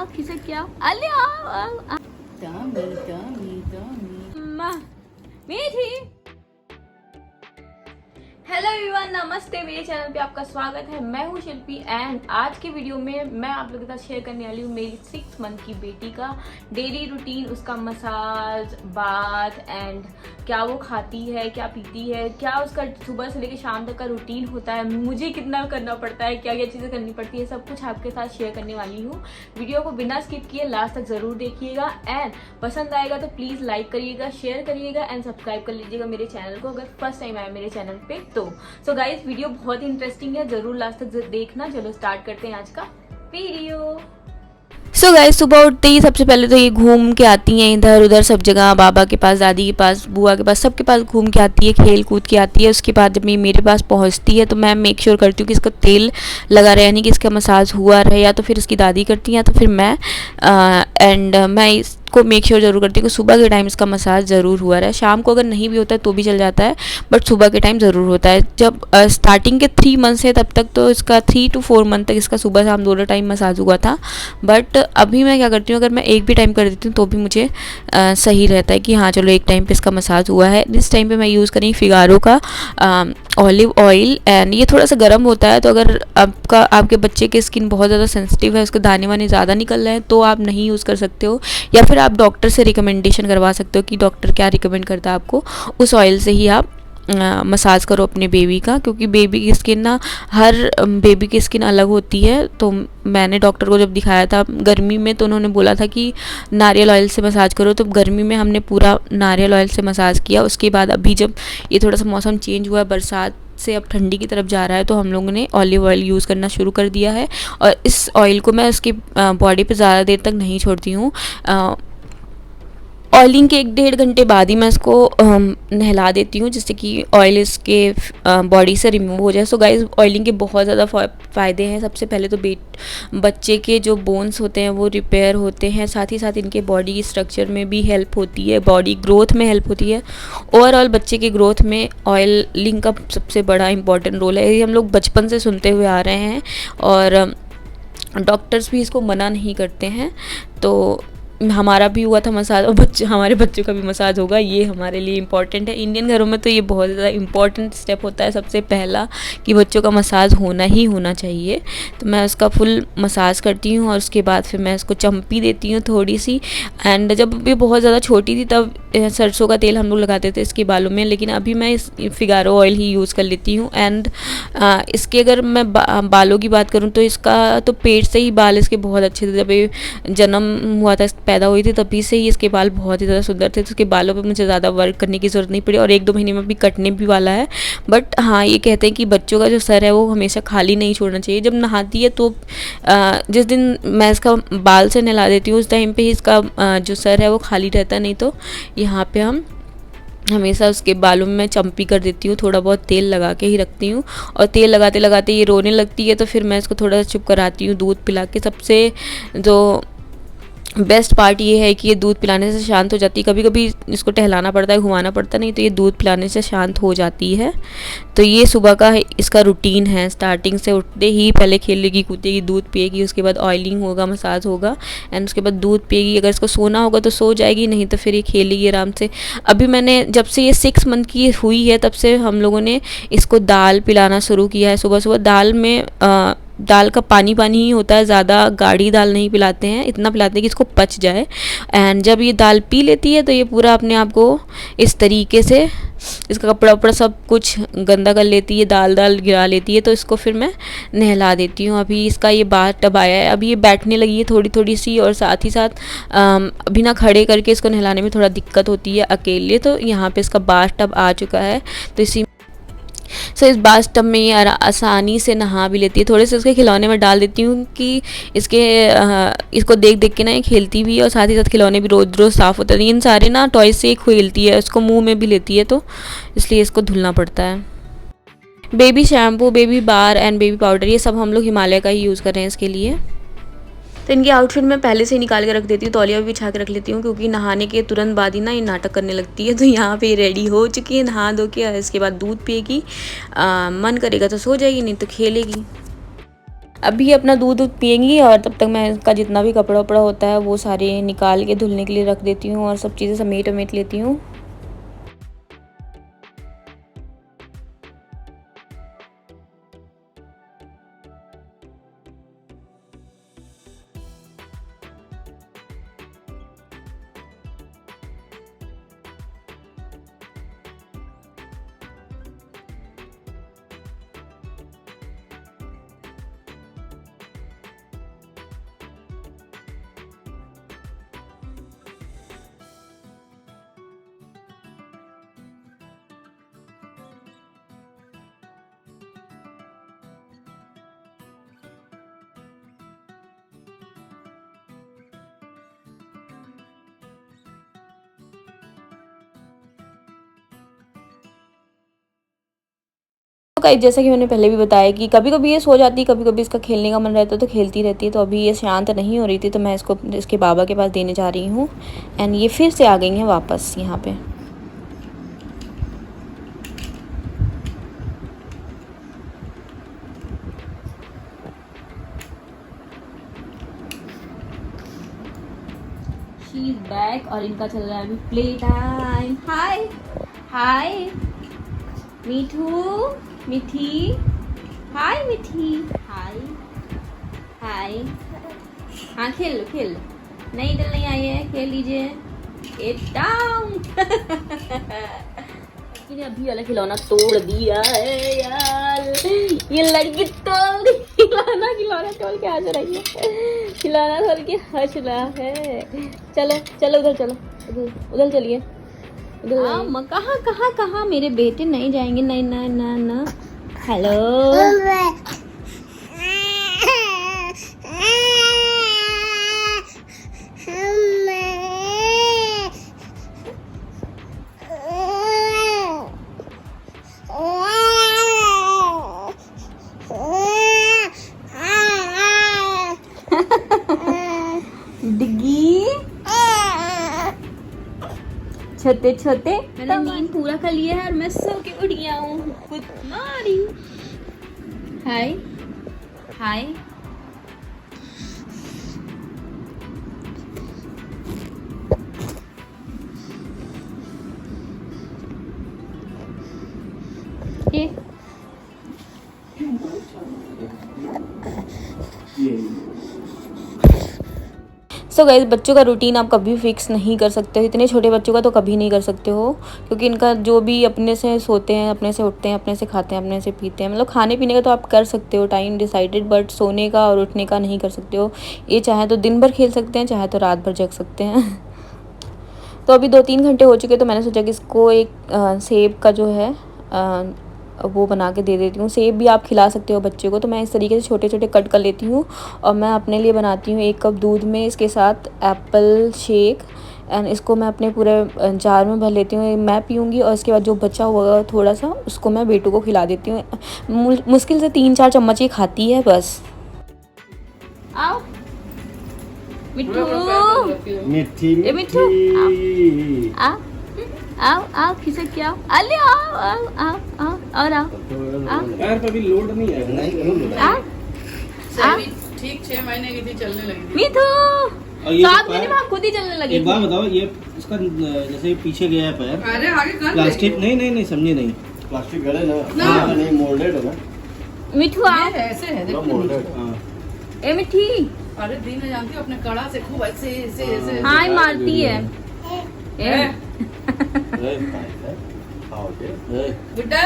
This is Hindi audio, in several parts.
किसे क्या अलिया मीठी। हेलो एवरीवन, नमस्ते। मेरे चैनल पे आपका स्वागत है। मैं हूँ शिल्पी एंड आज के वीडियो में मैं आप लोगों के साथ शेयर करने वाली हूँ मेरी 6 मंथ की बेटी का डेली रूटीन, उसका मसाज, बाथ एंड क्या वो खाती है, क्या पीती है, क्या उसका सुबह से लेकर शाम तक का रूटीन होता है, मुझे कितना करना पड़ता है, क्या क्या चीज़ें करनी पड़ती है, सब कुछ आपके साथ शेयर करने वाली हूँ। वीडियो को बिना स्किप किए लास्ट तक ज़रूर देखिएगा एंड पसंद आएगा तो प्लीज़ लाइक करिएगा, शेयर करिएगा एंड सब्सक्राइब कर लीजिएगा मेरे चैनल को अगर फर्स्ट टाइम आया मेरे चैनल पे तो। सो गाइस, वीडियो बहुत इंटरेस्टिंग है, जरूर लास्ट तक देखना। चलो स्टार्ट करते हैं आज का वीडियो। सो गाइस, सुबह उठते ही सबसे पहले तो ये घूम के आती हैं इधर उधर सब जगह, बाबा के पास, दादी के पास, बुआ के पास, सबके पास घूम के आती है, खेल कूद के आती है। उसके बाद जब ये मेरे पास पहुंचती है तो मैं मेक श्योर करती हूँ कि इसको तेल लगा रहे, यानी कि इसका मसाज हुआ रहे, या तो फिर इसकी दादी करती हैं या तो फिर मैं मैं इसको मेक श्योर जरूर करती हूँ कि सुबह के टाइम इसका मसाज ज़रूर हुआ रहा है। शाम को अगर नहीं भी होता है तो भी चल जाता है, बट सुबह के टाइम ज़रूर होता है। जब स्टार्टिंग के 3 मंथ से तब तक तो इसका 3 to 4 मंथ तक इसका सुबह शाम दोनों टाइम मसाज हुआ था, बट अभी मैं क्या करती हूँ, अगर मैं एक भी टाइम कर देती हूँ तो भी मुझे सही रहता है कि हाँ चलो एक टाइम पे इसका मसाज हुआ है। इस टाइम पे मैं यूज़ करी फिगारो का ऑलिव ऑयल एंड ये थोड़ा सा गर्म होता है, तो अगर आपके बच्चे की स्किन बहुत ज़्यादा सेंसिटिव है, उसके दाने वाने ज़्यादा निकल रहे हैं तो आप नहीं यूज़ कर सकते हो, या फिर आप डॉक्टर से रिकमेंडेशन करवा सकते हो कि डॉक्टर क्या रिकमेंड करता है आपको, उस ऑयल से ही आप मसाज करो अपने बेबी का, क्योंकि बेबी की स्किन ना, हर बेबी की स्किन अलग होती है। तो मैंने डॉक्टर को जब दिखाया था गर्मी में तो उन्होंने बोला था कि नारियल ऑयल से मसाज करो, तो गर्मी में हमने पूरा नारियल ऑयल से मसाज किया। उसके बाद अभी जब ये थोड़ा सा मौसम चेंज हुआ है, बरसात से अब ठंडी की तरफ जा रहा है, तो हम लोगों ने ऑलिव ऑयल यूज़ करना शुरू कर दिया है और इस ऑयल को मैं उसकी बॉडी पे ज़्यादा देर तक नहीं छोड़ती हूँ। ऑयलिंग के 1-1.5 घंटे बाद ही मैं इसको नहला देती हूँ, जिससे कि ऑयल इसके बॉडी से रिमूव हो जाए। सो गाइस, ऑयलिंग के बहुत ज़्यादा फ़ायदे हैं। सबसे पहले तो बच्चे के जो बोन्स होते हैं वो रिपेयर होते हैं, साथ ही साथ इनके बॉडी की स्ट्रक्चर में भी हेल्प होती है, बॉडी ग्रोथ में हेल्प होती है। ओवरऑल बच्चे के ग्रोथ में ऑयलिंग का सबसे बड़ा इंपॉर्टेंट रोल है। ये हम लोग बचपन से सुनते हुए आ रहे हैं और डॉक्टर्स भी इसको मना नहीं करते हैं। तो हमारा भी हुआ था मसाज और हमारे बच्चों का भी मसाज होगा, ये हमारे लिए इम्पॉर्टेंट है। इंडियन घरों में तो ये बहुत ज़्यादा इम्पॉर्टेंट स्टेप होता है सबसे पहला, कि बच्चों का मसाज होना ही होना चाहिए। तो मैं उसका फुल मसाज करती हूँ और उसके बाद फिर मैं इसको चम्पी देती हूँ थोड़ी सी। एंड जब ये बहुत ज़्यादा छोटी थी तब सरसों का तेल हम लोग लगाते थे इसके बालों में, लेकिन अभी मैं इस फिगारो ऑयल ही यूज़ कर लेती हूँ। एंड इसके अगर मैं बालों की बात करूँ तो इसका तो पेट से ही बाल इसके बहुत अच्छे थे। जब ये जन्म हुआ था, पैदा हुई थी, तभी से ही इसके बाल बहुत ही ज़्यादा सुंदर थे। तो उसके बालों पे मुझे ज़्यादा वर्क करने की ज़रूरत नहीं पड़ी और 1-2 महीने में भी कटने भी वाला है। बट हाँ, ये कहते हैं कि बच्चों का जो सर है वो हमेशा खाली नहीं छोड़ना चाहिए। जब नहाती है तो जिस दिन मैं इसका बाल से नहला देती हूँ उस टाइम पे ही इसका जो सर है वो खाली रहता, नहीं तो यहाँ पे हम हमेशा उसके बालों में मैं चम्पी कर देती हूँ, थोड़ा बहुत तेल लगा के ही रखती हूँ। और तेल लगाते लगाते ये रोने लगती है तो फिर मैं इसको थोड़ा सा चुप कराती हूँ दूध पिला के। सबसे जो बेस्ट पार्ट ये है कि ये दूध पिलाने से शांत हो जाती है। कभी कभी इसको टहलाना पड़ता है, घुमाना पड़ता है, नहीं तो ये दूध पिलाने से शांत हो जाती है। तो ये सुबह का इसका रूटीन है। स्टार्टिंग से उठते ही पहले खेलेगी, कूदेगी, दूध पिएगी, उसके बाद ऑयलिंग होगा, मसाज होगा एंड उसके बाद दूध पिएगी। अगर इसको सोना होगा तो सो जाएगी, नहीं तो फिर ये खेलेगी आराम से। अभी मैंने जब से ये 6 मंथ की हुई है तब से हम लोगों ने इसको दाल पिलाना शुरू किया है। सुबह सुबह दाल में दाल का पानी पानी ही होता है, ज़्यादा गाढ़ी दाल नहीं पिलाते हैं, इतना पिलाते हैं कि इसको पच जाए। एंड जब ये दाल पी लेती है तो ये पूरा अपने आप को इस तरीके से इसका कपड़ा उपड़ा सब कुछ गंदा कर लेती है, दाल गिरा लेती है। तो इसको फिर मैं नहला देती हूँ। अभी इसका ये बाथ टब आया है, अभी ये बैठने लगी है थोड़ी थोड़ी सी, और साथ ही साथ अभी ना खड़े करके इसको नहलाने में थोड़ा दिक्कत होती है अकेले। तो यहाँ पे इसका बाथ टब आ चुका है, तो इसी इस बाथ टब में ये आसानी से नहा भी लेती है। थोड़े से उसके खिलौने में डाल देती हूँ कि इसको देख देख के ना ये खेलती भी है और साथ ही साथ खिलौने भी रोज़ रोज़ साफ़ होते हैं। इन सारे ना टॉयज से खेलती है, उसको मुंह में भी लेती है, तो इसलिए इसको धुलना पड़ता है। Baby shampoo, baby bar and baby powder, ये सब हम लोग हिमालय का ही यूज़ कर रहे हैं इसके लिए। तो इनकी आउटफिट मैं पहले से ही निकाल के रख देती हूँ, तौलिया भी बिछा के रख लेती हूँ, क्योंकि नहाने के तुरंत बाद ही ना ये नाटक करने लगती है। तो यहाँ पे रेडी हो चुकी है नहा धो के, इसके बाद दूध पिएगी, मन करेगा तो सो जाएगी, नहीं तो खेलेगी। अभी अपना दूध पियेंगी और तब तक मैं इसका जितना भी कपड़ा वपड़ा होता है वो सारे निकाल के धुलने के लिए रख देती हूँ और सब चीज़ें समेट वमेट लेती हूँ। तो गाइस जैसा कि मैंने पहले भी बताया कि कभी कभी ये सो जाती है, कभी कभी इसका खेलने का मन रहता है तो खेलती रहती है। तो अभी ये शांत नहीं हो रही थी तो मैं इसको इसके बाबा के पास देने जा रही हूँ एंड ये फिर से आ गई हैं वापस यहाँ पे। शी इज बैक और इनका चल रहा है अभी प्ले टाइम। हाय हाय मीठू मिठी, हाय मिठी, हाय हाय। हाँ खेल लो खेल लो, नहीं इधर नहीं आई है, खेल लीजिए। डाउन ने अभी वाला खिलौना तोड़ दिया है यार, ये लड़की तोड़ खिलौना खिलौना तोड़ के हंस रही है, खिलौना तोड़ के हंस रहा है। चलो चलो उधर चलो, उधर चलिए उधर। कहाँ कहाँ कहाँ मेरे बेटे नहीं जाएंगे, नहीं ना ना ना। हेलो डिग्गी छोटे छोटे, मैंने नींद पूरा कर लिया है और मैं सो के उठ गया हूँ। Good morning. Hi hi so guys बच्चों का रूटीन आप कभी फिक्स नहीं कर सकते हो, इतने छोटे बच्चों का तो कभी नहीं कर सकते हो, क्योंकि इनका जो भी अपने से सोते हैं, अपने से उठते हैं, अपने से खाते हैं, अपने से पीते हैं। मतलब खाने पीने का तो आप कर सकते हो टाइम डिसाइडेड, बट सोने का और उठने का नहीं कर सकते हो। ये चाहे तो दिन भर खेल सकते हैं, चाहे तो रात भर जग सकते हैं। तो अभी 2-3 घंटे हो चुके तो मैंने सोचा कि इसको एक सेब का जो है वो बना के दे देती हूँ। सेब भी आप खिला सकते हो बच्चे को, तो मैं इस तरीके से छोटे छोटे कट कर लेती हूँ और मैं अपने लिए बनाती हूँ 1 कप दूध में इसके साथ एप्पल शेक, एंड इसको मैं अपने पूरे जार में भर लेती हूँ। मैं पीऊँगी और इसके बाद जो बचा हुआ थोड़ा सा उसको मैं बेटू को खिला देती हूँ। मुश्किल से 3-4 चम्मच ही खाती है बस। आओ मिट्टू, मिट्टी मिट्टू आओ आओ आओ खिसक के आओ, अले आओ आओ आओ आओ और आओ यार कभी लोड नहीं है, नहीं क्यों ठीक 6 महीने की थी, चलने लगी मिठू। और ये 7 महीने में खुद ही चलने लगी। एक बात बताओ, ये इसका जैसे पीछे गया है पैर, अरे आगे कर प्लास्टिक नहीं समझे नहीं, प्लास्टिक गड़े ना नहीं मोल्डेड है ना मिठू आओ, ऐसे है देखो मोल्डेड। हाँ ए मिठी। अरे दी ने जानती हो अपने कड़ा से खूब ऐसे ऐसे ऐसे हाँ ही मारती है ए बेटा।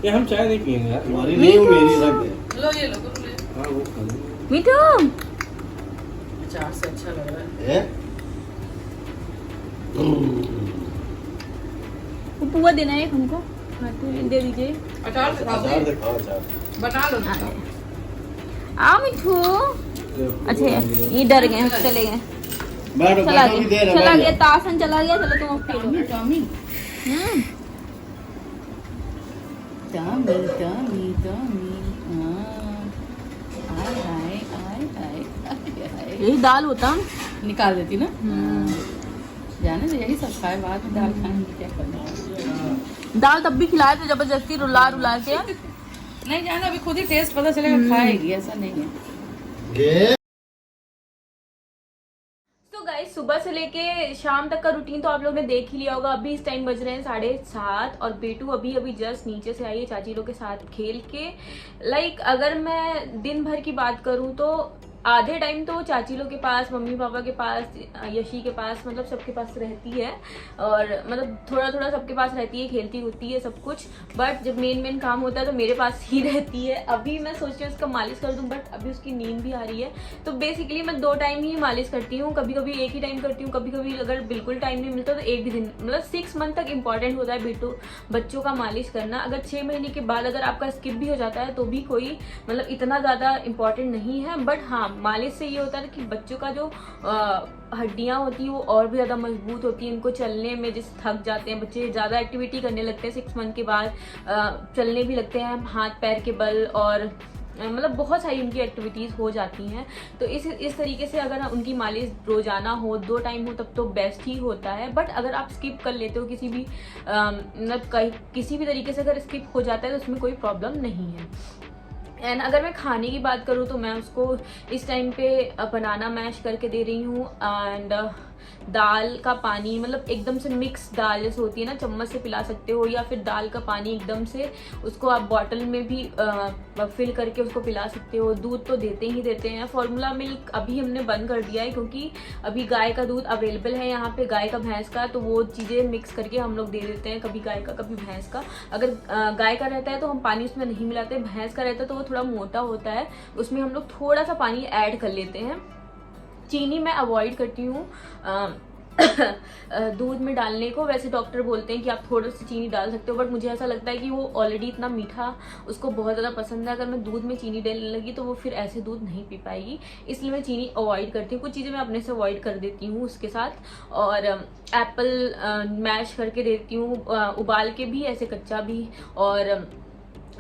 ये हम चाय नहीं पियेंगे यार, तुम्हारी नहीं मेरी रख दे। लो ये लो तुम ले। हाँ वो खा लो। मिठू अचार से अच्छा लग रहा है। ए पुआ देना है हमको, दे दीजिए। अचार से खाओ, अचार दिखाओ अचार। बना लो। आओ मिठू। अच्छा ये डर गए, चले गए, बैठो चला बैठो भी दे गया, रहा चला गया, तासन चला गया। चलो तुम अब टामी टामी टामी टामी टामी। हां आय आय आय आय। यही दाल होता निकाल देती ना। जाने तो यही सब खाए, बाद में दाल खाएंगे क्या करना। दाल तब भी खिलाए थे जबरदस्ती रुला रुला के। नहीं जाना, अभी खुद ही टेस्ट पता चलेगा, खाएगी, ऐसा नहीं है। ये तो गाइस सुबह से लेके शाम तक का रूटीन तो आप लोग ने देख ही लिया होगा। अभी इस टाइम बज रहे हैं 7:30 और बेटू अभी अभी जस्ट नीचे से आई है चाची लोग के साथ खेल के। लाइक अगर मैं दिन भर की बात करूं तो आधे टाइम तो चाची लोग के पास, मम्मी पापा के पास, यशी के पास, मतलब सबके पास रहती है और मतलब थोड़ा थोड़ा सबके पास रहती है, खेलती होती है सब कुछ। बट जब मेन काम होता है तो मेरे पास ही रहती है। अभी मैं सोच रही हूँ उसका मालिश कर दूँ, बट अभी उसकी नींद भी आ रही है। तो बेसिकली मैं 2 टाइम ही मालिश करती हूँ, कभी कभी एक ही टाइम करती हूँ, कभी कभी अगर बिल्कुल टाइम नहीं मिलता तो एक भी दिन। मतलब 6 मंथ तक इंपॉर्टेंट होता है बच्चों का मालिश करना। अगर 6 महीने के बाद अगर आपका स्किप भी हो जाता है तो भी कोई मतलब इतना ज़्यादा इंपॉर्टेंट नहीं है। बट हाँ, मालिश से ये होता है कि बच्चों का जो हड्डियां होती है वो और भी ज़्यादा मजबूत होती है। इनको चलने में जैसे थक जाते हैं बच्चे, ज़्यादा एक्टिविटी करने लगते हैं 6 मंथ के बाद, चलने भी लगते हैं हाथ पैर के बल, और मतलब बहुत सारी उनकी एक्टिविटीज़ हो जाती हैं। तो इस तरीके से अगर उनकी मालिश रोजाना हो, 2 टाइम हो, तब तो बेस्ट ही होता है। बट अगर आप स्किप कर लेते हो किसी भी मतलब किसी भी तरीके से अगर स्किप हो जाता है तो उसमें कोई प्रॉब्लम नहीं है। एंड अगर मैं खाने की बात करूँ तो मैं उसको इस टाइम पे बनाना मैश करके दे रही हूँ। एंड दाल का पानी, मतलब एकदम से मिक्स दाल जैसे होती है ना, चम्मच से पिला सकते हो, या फिर दाल का पानी एकदम से उसको आप बॉटल में भी फिल करके उसको पिला सकते हो। दूध तो देते ही देते हैं। फॉर्मूला मिल्क अभी हमने बंद कर दिया है क्योंकि अभी गाय का दूध अवेलेबल है यहाँ पे, गाय का, भैंस का, तो वो चीज़ें मिक्स करके हम लोग दे देते हैं, कभी गाय का कभी भैंस का। अगर गाय का रहता है तो हम पानी उसमें नहीं मिलाते, भैंस का रहता है तो वो थोड़ा मोटा होता है, उसमें हम लोग थोड़ा सा पानी ऐड कर लेते हैं। चीनी मैं अवॉइड करती हूँ दूध में डालने को। वैसे डॉक्टर बोलते हैं कि आप थोड़ा सी चीनी डाल सकते हो, बट मुझे ऐसा लगता है कि वो ऑलरेडी इतना मीठा उसको बहुत ज़्यादा पसंद है। अगर मैं दूध में चीनी डालने लगी तो वो फिर ऐसे दूध नहीं पी पाएगी, इसलिए मैं चीनी अवॉइड करती हूँ। कुछ चीज़ें मैं अपने से अवॉइड कर देती हूँ उसके साथ। और एप्पल मैश करके देती हूँ, उबाल के भी, ऐसे कच्चा भी। और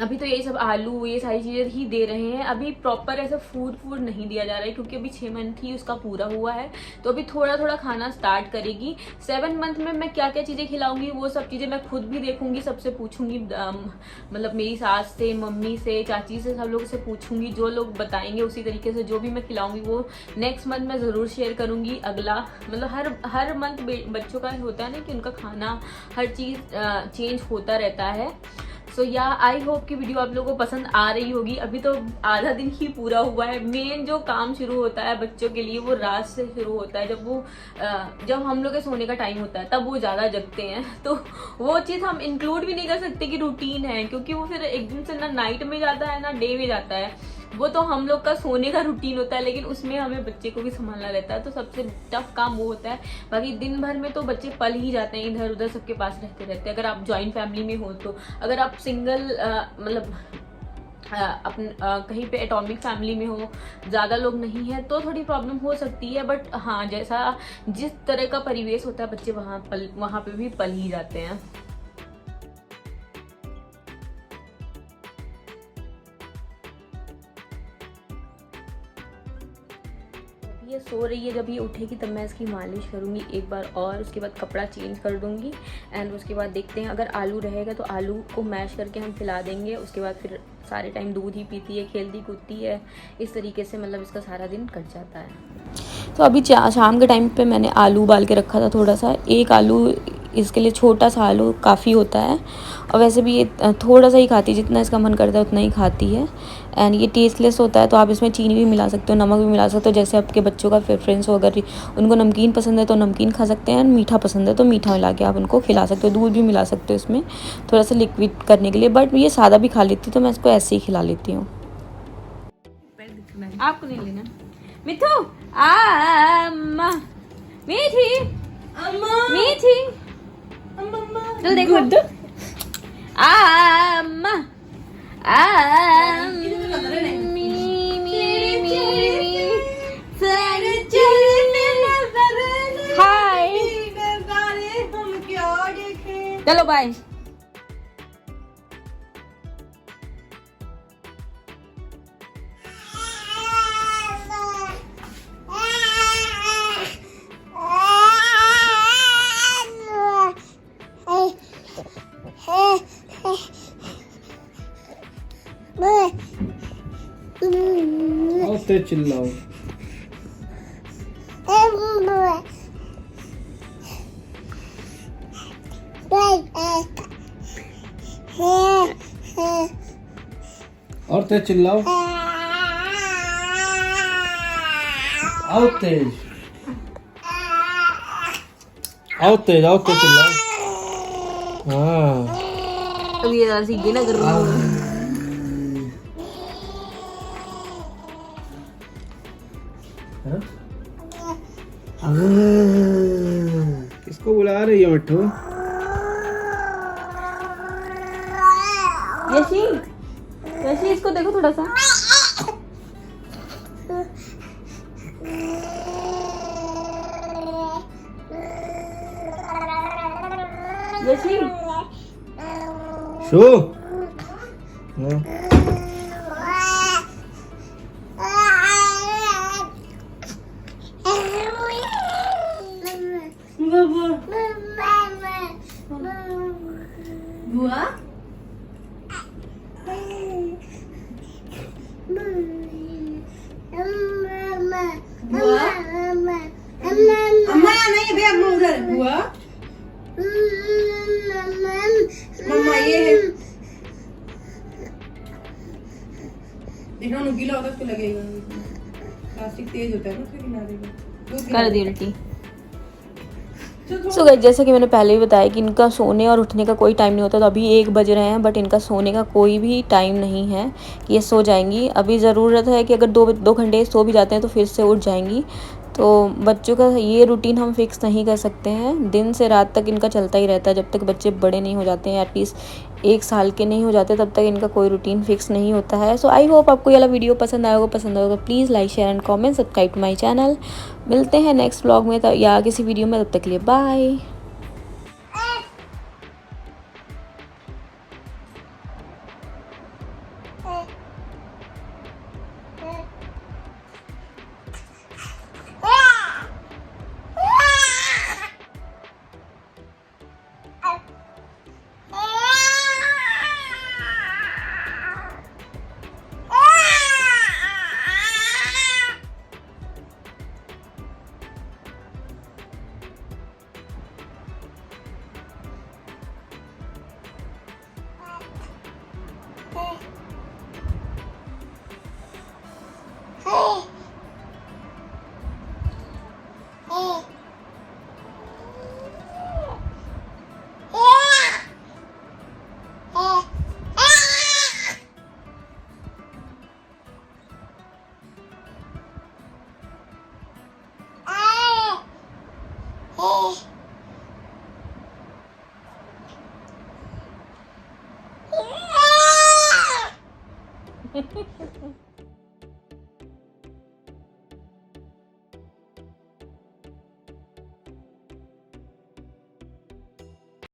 अभी तो यही सब आलू, ये सारी चीज़ें ही दे रहे हैं। अभी प्रॉपर ऐसा फूड नहीं दिया जा रहा है क्योंकि अभी 6 मंथ ही उसका पूरा हुआ है, तो अभी थोड़ा थोड़ा खाना स्टार्ट करेगी। 7 मंथ में मैं क्या क्या चीज़ें खिलाऊंगी वो सब चीज़ें मैं खुद भी देखूंगी, सबसे पूछूंगी, मतलब मेरी सास से, मम्मी से, चाची से, सब लोगों से पूछूंगी। जो लोग बताएंगे उसी तरीके से जो भी मैं खिलाऊंगी वो नेक्स्ट मंथ मैं ज़रूर शेयर करूंगी। अगला मतलब हर मंथ बच्चों का होता है ना कि उनका खाना, हर चीज़ चेंज होता रहता है। सो या आई होप कि वीडियो आप लोगों को पसंद आ रही होगी। अभी तो आधा दिन ही पूरा हुआ है। मेन जो काम शुरू होता है बच्चों के लिए वो रात से शुरू होता है, जब हम लोग के सोने का टाइम होता है तब वो ज़्यादा जगते हैं। तो वो चीज़ हम इंक्लूड भी नहीं कर सकते कि रूटीन है, क्योंकि वो फिर एक दिन से ना नाइट में जाता है ना डे में जाता है। वो तो हम लोग का सोने का रूटीन होता है, लेकिन उसमें हमें बच्चे को भी संभालना रहता है, तो सबसे टफ काम वो होता है। बाकी दिन भर में तो बच्चे पल ही जाते हैं, इधर उधर सबके पास रहते रहते हैं। अगर आप जॉइंट फैमिली में हो तो, अगर आप सिंगल मतलब कहीं पे एटॉमिक फैमिली में हो, ज़्यादा लोग नहीं है, तो थोड़ी प्रॉब्लम हो सकती है। बट हाँ, जिस तरह का परिवेश होता है बच्चे वहाँ पे भी पल ही जाते हैं। ये सो रही है, जब ये उठेगी तब मैं इसकी मालिश करूँगी एक बार और, उसके बाद कपड़ा चेंज कर दूँगी। एंड उसके बाद देखते हैं, अगर आलू रहेगा तो आलू को मैश करके हम खिला देंगे। उसके बाद फिर सारे टाइम दूध ही पीती है, खेलती कूदती है, इस तरीके से मतलब इसका सारा दिन कट जाता है। तो अभी शाम के टाइम पे मैंने आलू उबाल के रखा था थोड़ा सा, एक आलू, इसके लिए छोटा सा आलू काफ़ी होता है। और वैसे भी ये थोड़ा सा ही खाती है, जितना इसका मन करता है उतना ही खाती है। एंड ये टेस्टलेस होता है, तो आप इसमें चीनी भी मिला सकते हो, नमक भी मिला सकते हो, जैसे आपके बच्चों का प्रेफरेंस हो। अगर उनको नमकीन पसंद है तो नमकीन खा सकते हैं, मीठा पसंद है तो मीठा मिला के आप उनको खिला सकते हो। दूध भी मिला सकते हो इसमें थोड़ा सा लिक्विड करने के लिए, बट ये सादा भी खा लेती तो मैं इसको ऐसे ही खिला लेती हूँ। आपको नहीं लेना मिठू, मीठी मीठी, चल देखो हाय, चलो बाय। आओ तेज चिल्लाओ। और तेज चिल्लाओ। आओ तेज, आओ तेज, आओ तेज चिल्लाओ। हाँ अभी ये सीधी ना कर रहा हूँ। किसको बुला रही है मिट्टू? यशी, यशी इसको देखो थोड़ा सा। यशी शो हाँ। बुआ अम्मा नहीं भैया उधर बुआ मम्मा ये है देखो नुकीला होता है उसको लगेगा प्लास्टिक तेज होता है ना उसके किनारे पे कर दी उल्टी। सो गाइस जैसा कि मैंने पहले ही बताया कि इनका सोने और उठने का कोई टाइम नहीं होता, तो अभी 1 बज रहे हैं बट इनका सोने का कोई भी टाइम नहीं है कि ये सो जाएंगी। अभी ज़रूरत है कि अगर 2 घंटे सो भी जाते हैं तो फिर से उठ जाएंगी। तो बच्चों का ये रूटीन हम फिक्स नहीं कर सकते हैं, दिन से रात तक इनका चलता ही रहता है। जब तक बच्चे बड़े नहीं हो जाते हैं, एटलीस्ट 1 साल के नहीं हो जाते, तब तक इनका कोई रूटीन फिक्स नहीं होता है। सो आई होप आपको ये वाला वीडियो पसंद आएगा please like share and comment, subscribe to my channel. मिलते हैं नेक्स्ट व्लॉग में या किसी वीडियो में, तब तक के लिए बाय।